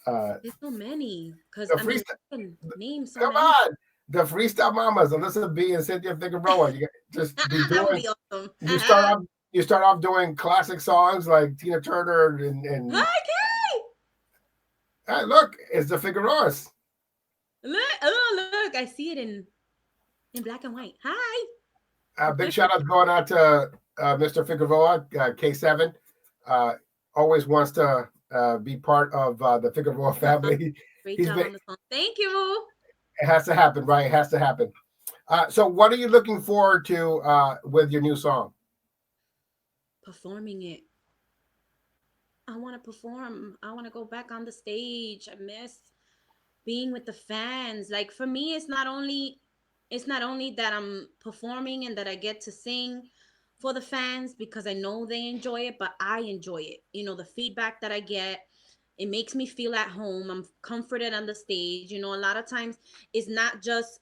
There's so many. Because The I mean, freestyle. I can name so Come many. on, the Freestyle Mamas, Alyssa B and Synthia Figueroa. You just be That would doing. be awesome. You start off. You start off doing classic songs like Tina Turner and Okay. hey, look, it's the Figueroas. Look, I see it in black and white. Hi. Big shout out going out to Mr. Figueroa, K7. Always wants to be part of the Figueroa family. Great He's job been, on the song. Thank you. it has to happen, right? It has to happen. So, what are you looking forward to with your new song? Performing it. I want to perform. I want to go back on the stage. I miss being with the fans. Like, for me, it's not only that I'm performing and that I get to sing for the fans because I know they enjoy it, but I enjoy it. The feedback that I get, it makes me feel at home. I'm comforted on the stage. A lot of times it's not just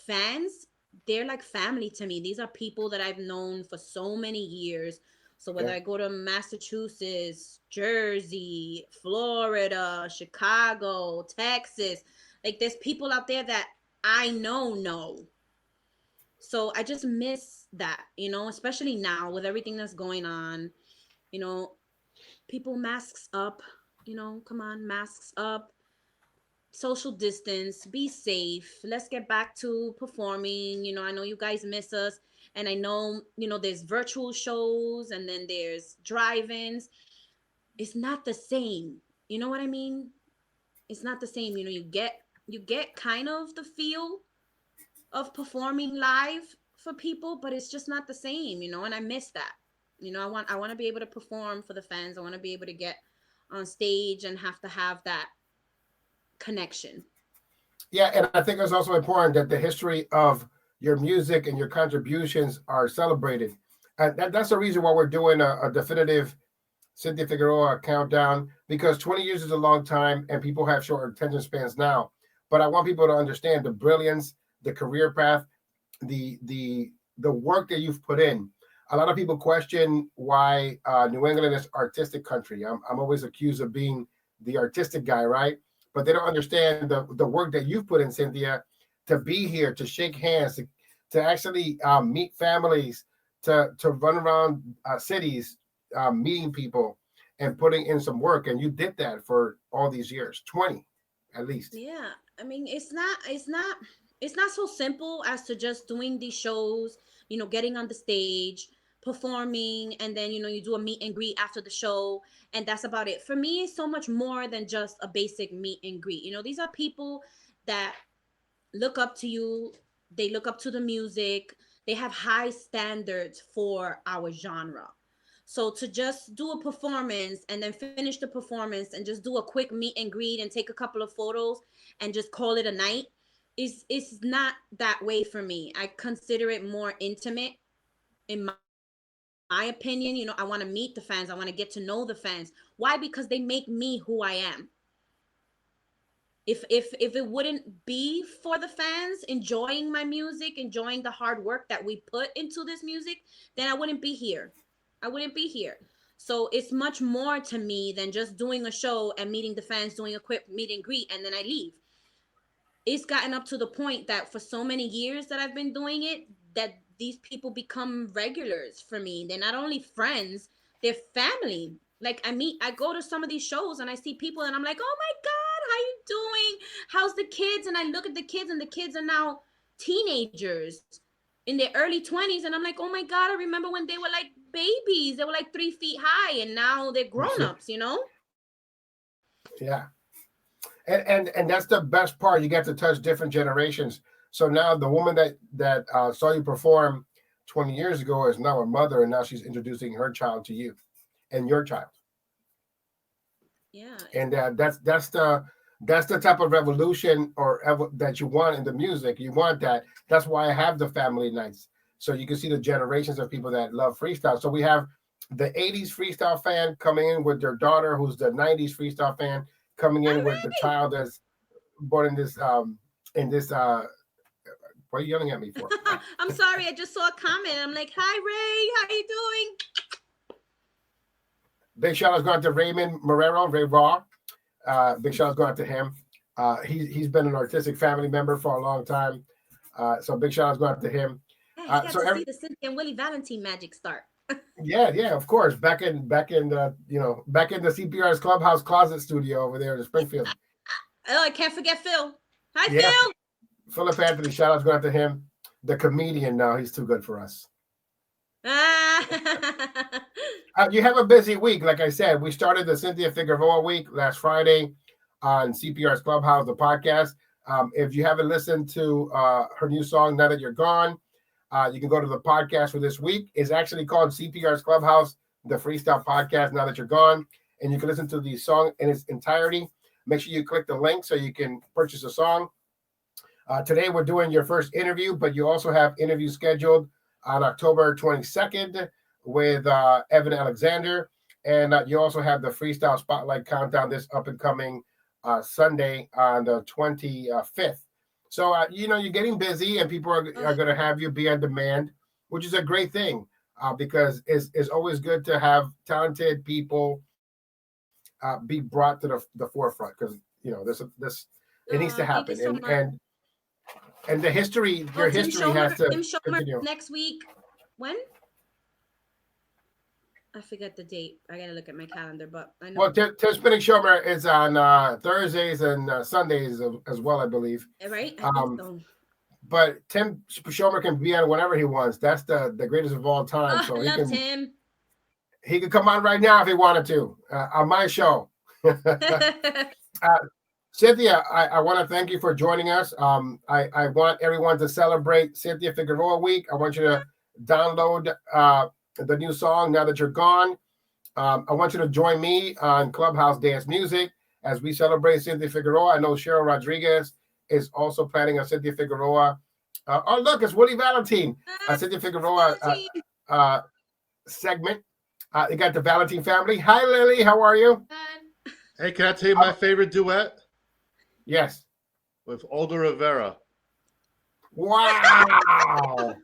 fans, they're like family to me. These are people that I've known for so many years. So whether I go to Massachusetts, Jersey, Florida, Chicago, Texas, like there's people out there that I know. So I just miss that, especially now with everything that's going on, you know, people masks up, come on, masks up, social distance, be safe. Let's get back to performing. I know you guys miss us. And I know, there's virtual shows and then there's drive-ins. It's not the same. You know what I mean? It's not the same. You get kind of the feel of performing live for people, but it's just not the same, and I miss that. I want to be able to perform for the fans. I want to be able to get on stage and have to have that connection. Yeah, and I think it's also important that the history of your music and your contributions are celebrated. And that's the reason why we're doing a definitive Synthia Figueroa countdown, because 20 years is a long time and people have short attention spans now. But I want people to understand the brilliance, the career path, the work that you've put in. A lot of people question why New England is artistic country. I'm always accused of being the artistic guy, right? But they don't understand the work that you've put in, Synthia, to be here, to shake hands, to actually meet families, to run around cities, meeting people and putting in some work. And you did that for all these years, 20 at least. Yeah, I mean, it's not so simple as to just doing these shows, getting on the stage, performing, and then you do a meet and greet after the show, and that's about it. For me, it's so much more than just a basic meet and greet. These are people that look up to you, they look up to the music, they have high standards for our genre. So to just do a performance and then finish the performance and just do a quick meet and greet and take a couple of photos and just call it a night is not that way for me. I consider it more intimate in my opinion. I want to meet the fans. I want to get to know the fans. Why? Because they make me who I am. If it wouldn't be for the fans enjoying my music, enjoying the hard work that we put into this music, then I wouldn't be here. So it's much more to me than just doing a show and meeting the fans, doing a quick meet and greet, and then I leave. It's gotten up to the point that for so many years that I've been doing it, that these people become regulars for me. They're not only friends, they're family. Like I go to some of these shows and I see people and I'm like, oh my God, how you doing? How's the kids? And I look at the kids and the kids are now teenagers in their early 20s. And I'm like, oh my God, I remember when they were like babies. They were like 3 feet high and now they're grown-ups. Yeah. And that's the best part. You get to touch different generations. So now the woman that saw you perform 20 years ago is now a mother, and now she's introducing her child to you and your child. Yeah. And that's the type of revolution that you want in the music. You want that. That's why I have the family nights, so you can see the generations of people that love freestyle. So we have the 80s freestyle fan coming in with their daughter, who's the 90s freestyle fan, coming in with the child that's born in this what are you yelling at me for? I'm sorry, I just saw a comment. I'm like, hi Ray, how you doing? Big shout out's going to Raymond Marrero, Ray Raw. Big shout out's going to him. He's been an artistic family member for a long time. So big shout out's going to him. Hey, he got to see the Cynthia and Willie Valentine magic start. Yeah, of course. Back in the CPR's Clubhouse closet studio over there in Springfield. Oh, I can't forget Phil. Hi, Yeah. Phil. Philip Anthony, shout out's going to him. The comedian now, he's too good for us. You have a busy week. Like I said, we started the Synthia Figueroa week last Friday on CPR's Clubhouse, the podcast. If you haven't listened to her new song, Now That You're Gone, you can go to the podcast for this week. It's actually called CPR's Clubhouse, the Freestyle Podcast, Now That You're Gone. And you can listen to the song in its entirety. Make sure you click the link so you can purchase a song. Today, we're doing your first interview, but you also have interviews scheduled on October 22nd with Evan Alexander. And you also have the Freestyle Spotlight Countdown this up-and-coming Sunday on the 25th. So, you're getting busy and people are going to have you be on demand, which is a great thing. because it's always good to have talented people be brought to the forefront, because this it needs to Thank you happen, so much. and the history, your history has to Tim Schumer continue. next week. When? I forget the date. I gotta look at my calendar, but I know. Well, Tim Spinning Schumer is on Thursdays and Sundays as well, I believe. Right? I think so. But Tim Schumer can be on whenever he wants. That's the greatest of all time. So I love Tim. He could come on right now if he wanted to on my show. Cynthia, I want to thank you for joining us. I want everyone to celebrate Synthia Figueroa Week. I want you to download the new song Now That You're Gone. I want you to join me on Clubhouse Dance Music as we celebrate Synthia Figueroa. I know Cheryl Rodriguez is also planning a Synthia Figueroa. Oh, look, it's Willie Valentine. Synthia Figueroa segment. You got the Valentine family. Hi, Lily. How are you? Hey, can I tell you my favorite duet? Yes. With Olga Rivera. Wow.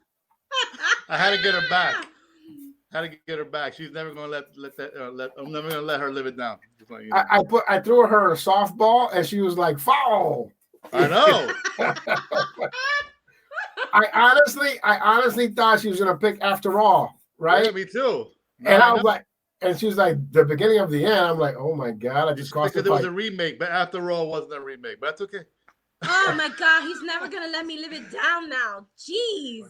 I had to get her back. She's never gonna I'm never gonna let her live it down. Just like, I threw her a softball and she was like, foul. I know. I honestly thought she was gonna pick After All, right? Yeah, me too. And I was like, and she was like, the beginning of the end. I'm like, oh my God, I just cost the fight. It was a remake, but After All wasn't a remake, but that's okay. Oh my God, he's never gonna let me live it down now. Jeez.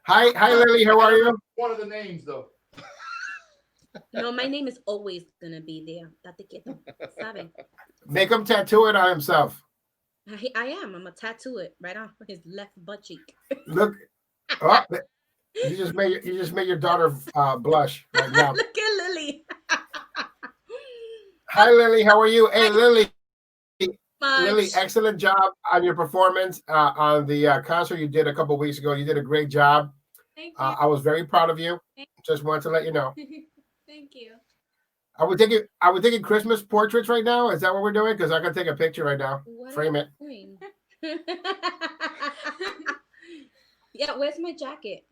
Hi, Lily. How are you? One of the names, though. No, my name is always gonna be there. Date quieto, ¿sabe? Make him tattoo it on himself. I am. I'm gonna tattoo it right on his left butt cheek. Look, you just made your daughter blush right now. Look at Lily. Hi, Lily. How are you? Hey, Lily. Much. Lily, excellent job on your performance on the concert you did a couple weeks ago. You did a great job. Thank you. I was very proud of you. Just wanted to let you know. Thank you. Are we taking Christmas portraits right now? Is that what we're doing? Because I can take a picture right now. Frame it. Yeah, where's my jacket?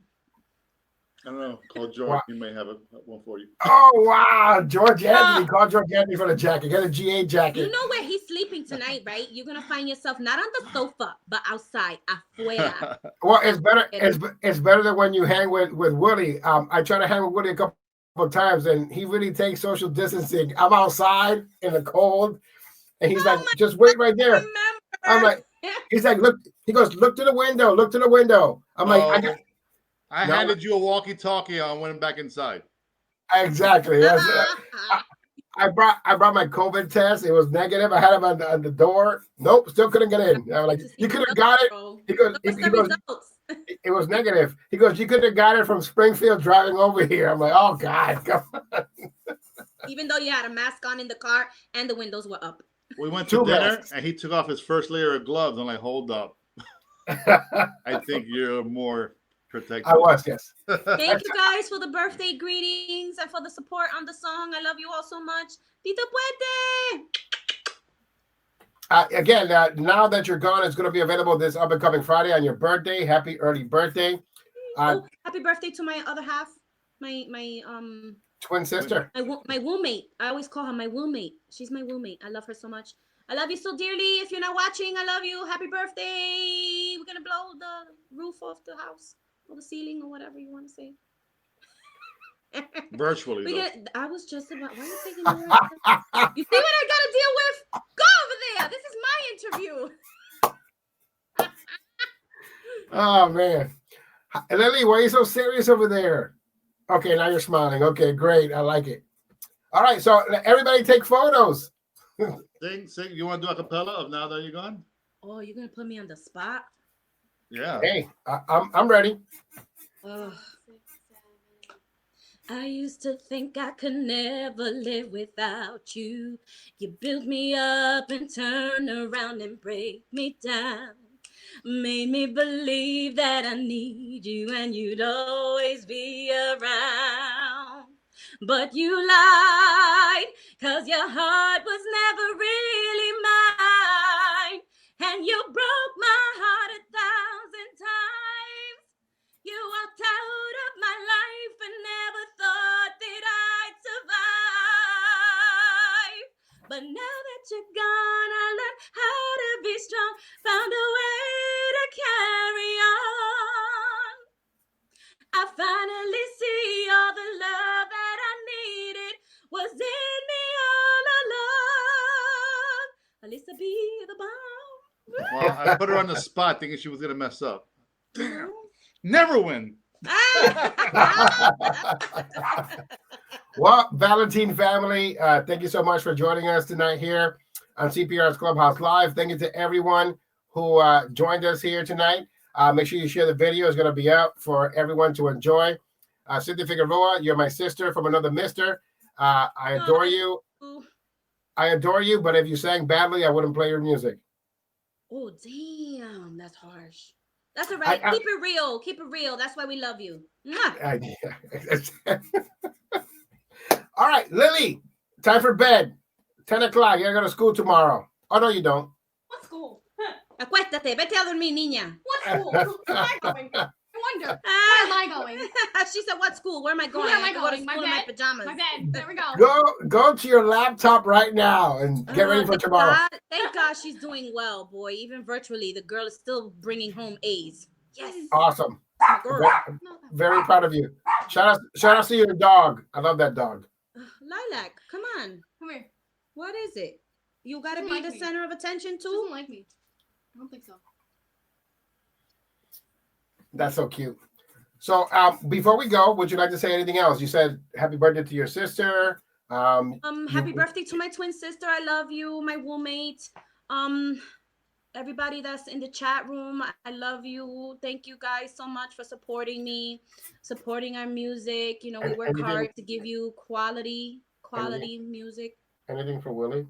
I don't know. Call George. Wow. He may have it at 140. Oh, wow. George Anthony. Call George Anthony for the jacket. Get a GA jacket. You know where he's sleeping tonight, right? You're going to find yourself not on the sofa, but outside, afuera. Well, it's better. It's better than when you hang with Woody. I tried to hang with Woody a couple of times, and he really takes social distancing. I'm outside in the cold, and he's like, just wait right there. I'm like, he's like, look. He goes, look to the window. Look to the window. I'm like, I handed you a walkie-talkie. I went back inside. Exactly. Yes. I brought my COVID test. It was negative. I had him on the door. Nope, still couldn't get in. I'm like, you could have got it. He goes, it was negative. He goes, you could have got it from Springfield driving over here. I'm like, oh God, come on. Even though you had a mask on in the car and the windows were up. We went to dinner and he took off his first layer of gloves. I'm like, hold up. I think you're more protected. I was, yes. Thank you guys for the birthday greetings and for the support on the song. I love you all so much. Tito Puente! Again, Now That You're Gone is going to be available this up and coming Friday on your birthday. Happy early birthday. Happy birthday to my other half. My twin sister. My womate. I always call her my womate. She's my womate. I love her so much. I love you so dearly. If you're not watching, I love you. Happy birthday. We're going to blow the roof off the house or the ceiling or whatever you want to say. Virtually. I was just about. Why are you taking me? You see what I got to deal with? Go over there. This is my interview. Oh, man. Lily, why are you so serious over there? Okay, now you're smiling. Okay, great. I like it. All right, so everybody take photos. Sing. You want to do a cappella of Now That You're Gone? Oh, you're gonna put me on the spot? Yeah. Hey, I'm ready. I used to think I could never live without you. You built me up and turned around and break me down. Made me believe that I need you and you'd always be around. But you lied, 'cause your heart was never really mine. And you broke my heart 1,000 times. You walked out of my life Well, I put her on the spot thinking she was going to mess up. Damn. Never win. Well, Valentine family, thank you so much for joining us tonight here on CPR's Clubhouse Live. Thank you to everyone who joined us here tonight. Make sure you share the video. It's going to be up for everyone to enjoy. Synthia Figueroa, you're my sister from another mister. I adore you. I adore you, but if you sang badly, I wouldn't play your music. Oh, damn. That's harsh. That's all right. Keep it real. Keep it real. That's why we love you. All right, Lily, time for bed. 10 o'clock. You're going to school tomorrow. Oh, no, you don't. What school? Acuéstate. Vete a dormir, niña. What school? Where am I going? I wonder. Where am I going? She said, what school? Where am I going? Where am I have to going? go to school in my pajamas. My bed. There we go. Go to your laptop right now and get ready for tomorrow. Thank God she's doing well, boy. Even virtually, the girl is still bringing home A's. Yes. Awesome. Very proud of you. Shout out to your dog. I love that dog. Lilac, come on. Come here. What is it? You got to be Doesn't the like me. center of attention She too? doesn't like me. I don't think so. That's so cute. So before we go, would you like to say anything else? You said happy birthday to your sister. Happy birthday to my twin sister. I love you, my roommate. Everybody that's in the chat room, I love you. Thank you guys so much for supporting me, supporting our music. You know, we work hard to give you quality music. Anything for Willie?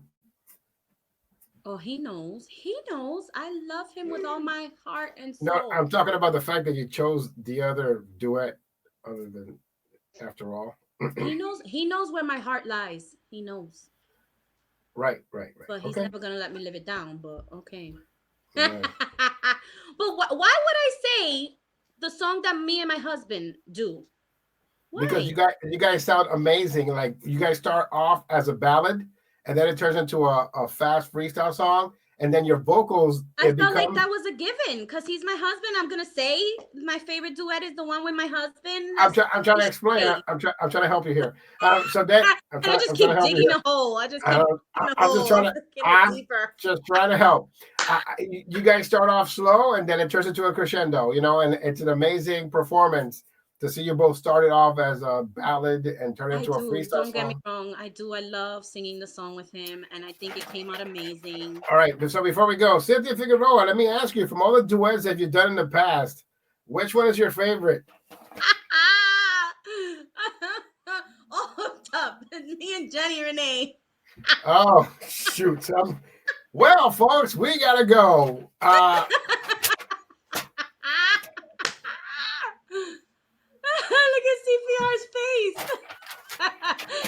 Oh, he knows. He knows. I love him with all my heart and soul. No, I'm talking about the fact that you chose the other duet other than After All. He knows where my heart lies. He knows. Right. But he's never gonna let me live it down. But okay. Right. But why would I say the song that me and my husband do? Why? Because you guys sound amazing. Like you guys start off as a ballad, and then it turns into a fast freestyle song, and then your vocals. I felt like that was a given because he's my husband. I'm gonna say my favorite duet is the one with my husband. I'm trying to explain. I'm trying to help you here. So then I just keep digging a hole. I'm just trying to help. You guys start off slow, and then it turns into a crescendo. You know, and it's an amazing performance to see you both started off as a ballad and turn into a freestyle Don't get song. me wrong. I do. I love singing the song with him, and I think it came out amazing. All right. So before we go, Synthia Figueroa, let me ask you, from all the duets that you've done in the past, which one is your favorite? Oh, tough. Me and Jenny Renee. Oh, shoot. Well, folks, we got to go. Look at CPR's face.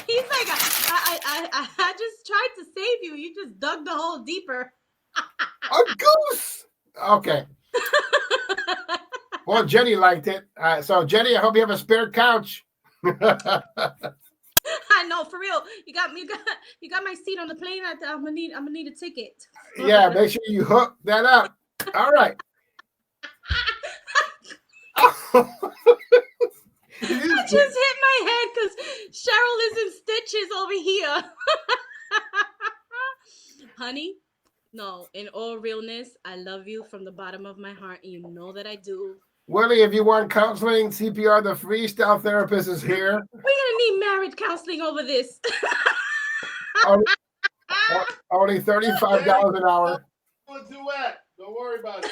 He's like, I just tried to save you. You just dug the hole deeper. A goose. Okay. Well, Jenny liked it. So, Jenny, I hope you have a spare couch. I know, for real. You got my seat on the plane. I'm gonna need a ticket. Yeah, make sure you hook that up. All right. I just hit my head because Cheryl is in stitches over here. Honey, no, in all realness, I love you from the bottom of my heart. And you know that I do. Willie, if you want counseling, CPR, the freestyle therapist, is here. We're gonna need marriage counseling over this. Only $35 an hour. Do a duet. Don't worry about it.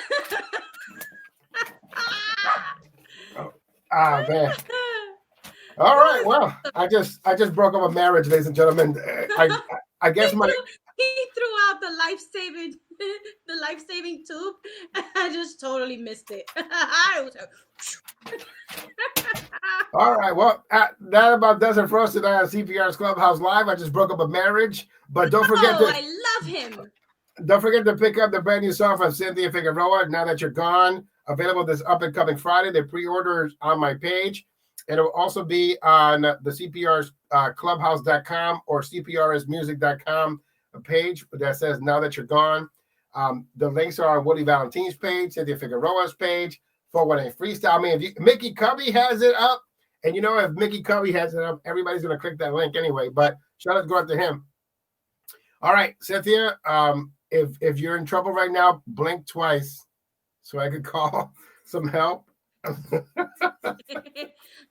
Man. All right. Well, I just broke up a marriage, ladies and gentlemen. I guess he threw out the life-saving tube. I just totally missed it. All right. Well, that about does it for us tonight on CPR's Clubhouse Live. I just broke up a marriage, but don't forget I love him. Don't forget to pick up the brand new song from Synthia Figueroa, Now That You're Gone. Available this up and coming Friday. The pre-order is on my page. And it will also be on the CPR's clubhouse.com or CPRsmusic.com page that says Now That You're Gone. The links are on Woody Valentine's page, Synthia Figueroa's page, 418 Freestyle. I mean, if Mickey Covey has it up, and you know, if Mickey Covey has it up, everybody's going to click that link anyway. But shout out to go out to him. All right, Synthia, if you're in trouble right now, blink twice so I could call some help.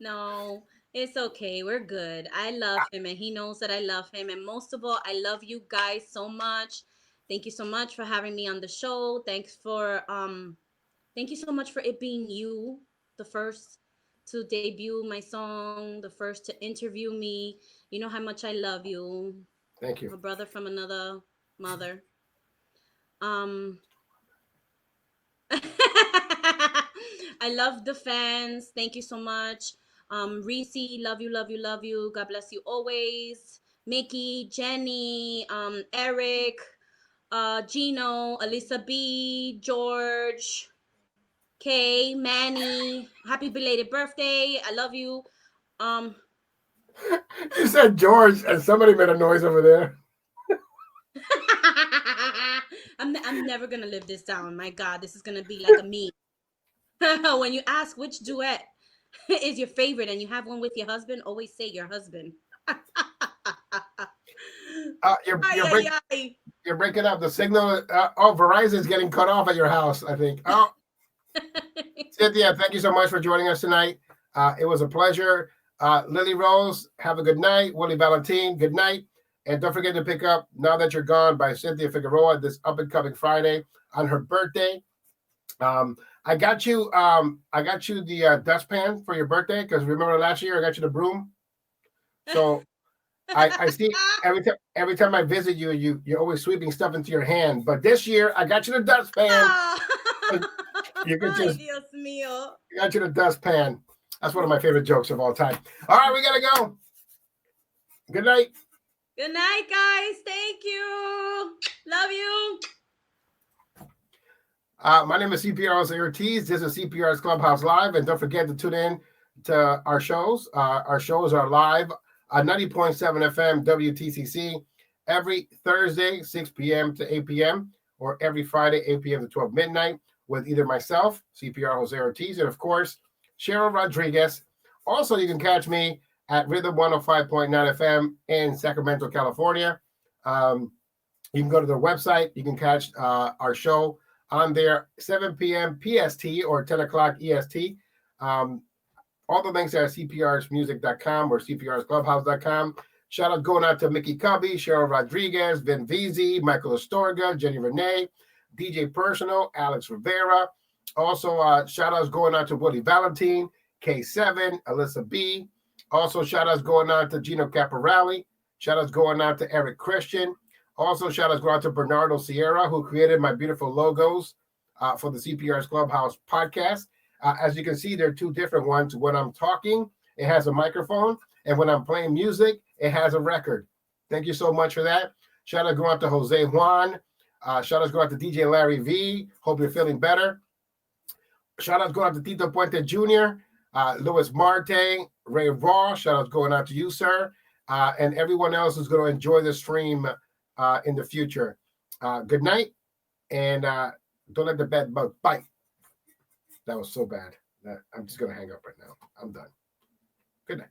No, it's okay. We're good. I love him and he knows that I love him. And most of all, I love you guys so much. Thank you so much for having me on the show. Thank you so much for it being you, the first to debut my song, the first to interview me. You know how much I love you. Thank you. A brother from another mother. Um I love the fans. Thank you so much. Reese, love you, love you, love you. God bless you always. Mickey, Jenny, Eric, Gino, Elisa B, George, Kay, Manny. Happy belated birthday. I love you. You said George, and somebody made a noise over there. I'm never gonna live this down. My God, this is gonna be like a meme. When you ask which duet is your favorite and you have one with your husband, always say your husband. You're breaking up the signal. Verizon's getting cut off at your house, I think. Oh, Cynthia, thank you so much for joining us tonight. It was a pleasure. Lily Rose, have a good night. Willie Valentine, good night. And don't forget to pick up Now That You're Gone by Synthia Figueroa this up and coming Friday on her birthday. I got you the dustpan for your birthday because remember last year I got you the broom. So I see every time I visit you, you're always sweeping stuff into your hand. But this year I got you the dustpan. You could just Dios mío. I got you the dustpan. That's one of my favorite jokes of all time. All right, we gotta go. Good night. Good night, guys. Thank you. Love you. My name is CPR Jose Ortiz. This is CPR's Clubhouse Live, and don't forget to tune in to our shows. Our shows are live on 90.7 FM WTCC every Thursday, 6 p.m. to 8 p.m., or every Friday, 8 p.m. to 12 midnight, with either myself, CPR Jose Ortiz, and of course, Cheryl Rodriguez. Also, you can catch me at Rhythm 105.9 FM in Sacramento, California. You can go to their website. You can catch our show on there, 7 p.m. PST or 10 o'clock EST. All the links are at cprsmusic.com or cprsclubhouse.com. Shout out going out to Mickey Cubby, Cheryl Rodriguez, Vin Vizi, Michael Astorga, Jenny Renee, DJ Personal, Alex Rivera. Also, shout outs going out to Woody Valentine, K7, Alyssa B. Also, shout outs going out to Gino Caporelli. Shout outs going out to Eric Christian. Also, shout outs go out to Bernardo Sierra, who created my beautiful logos for the CPR's Clubhouse podcast. As you can see, there are two different ones. When I'm talking, it has a microphone. And when I'm playing music, it has a record. Thank you so much for that. Shout out go out to Jose Juan. Shout outs go out to DJ Larry V. Hope you're feeling better. Shout outs go out to Tito Puente Jr., Louis Marte, Ray Raw. Shout outs going out to you, sir. And everyone else who's going to enjoy the stream in the future. Good night, and don't let the bed bug bite. That was so bad that I'm just going to hang up right now. I'm done. Good night.